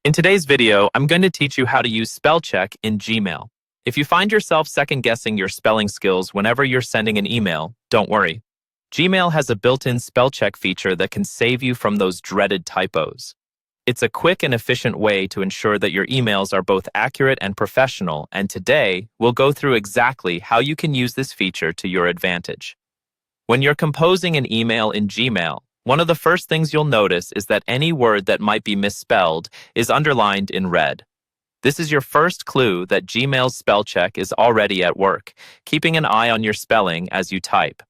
In today's video, I'm going to teach you how to use spell check in Gmail. If you find yourself second-guessing your spelling skills whenever you're sending an email, don't worry. Gmail has a built-in spell check feature that can save you from those dreaded typos. It's a quick and efficient way to ensure that your emails are both accurate and professional, and today, we'll go through exactly how you can use this feature to your advantage. When you're composing an email in Gmail, one of the first things you'll notice is that any word that might be misspelled is underlined in red. This is your first clue that Gmail's spell check is already at work, keeping an eye on your spelling as you type.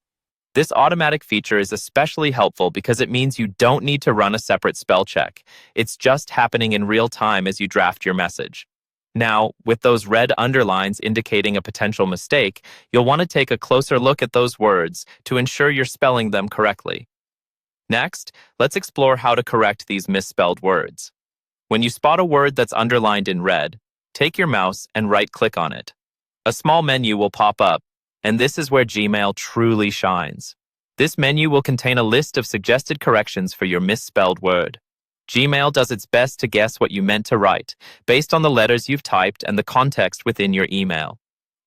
This automatic feature is especially helpful because it means you don't need to run a separate spell check. It's just happening in real time as you draft your message. Now, with those red underlines indicating a potential mistake, you'll want to take a closer look at those words to ensure you're spelling them correctly. Next, let's explore how to correct these misspelled words. When you spot a word that's underlined in red, take your mouse and right-click on it. A small menu will pop up, and this is where Gmail truly shines. This menu will contain a list of suggested corrections for your misspelled word. Gmail does its best to guess what you meant to write, based on the letters you've typed and the context within your email.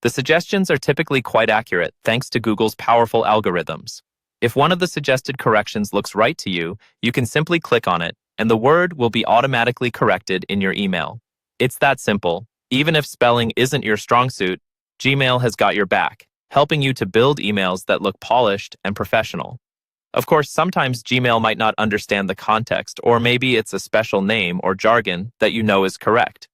The suggestions are typically quite accurate thanks to Google's powerful algorithms. If one of the suggested corrections looks right to you, you can simply click on it, and the word will be automatically corrected in your email. It's that simple. Even if spelling isn't your strong suit, Gmail has got your back, helping you to build emails that look polished and professional. Of course, sometimes Gmail might not understand the context, or maybe it's a special name or jargon that you know is correct.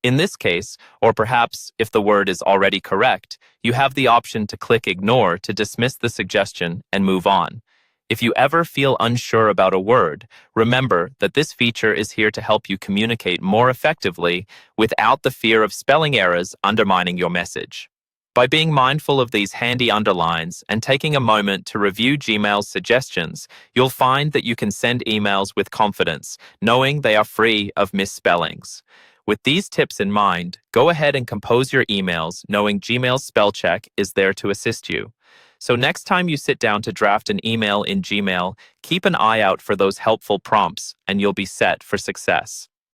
In this case, or perhaps if the word is already correct, you have the option to click Ignore to dismiss the suggestion and move on. If you ever feel unsure about a word, remember that this feature is here to help you communicate more effectively without the fear of spelling errors undermining your message. By being mindful of these handy underlines and taking a moment to review Gmail's suggestions, you'll find that you can send emails with confidence, knowing they are free of misspellings. With these tips in mind, go ahead and compose your emails knowing Gmail's spell check is there to assist you. So next time you sit down to draft an email in Gmail, keep an eye out for those helpful prompts and you'll be set for success.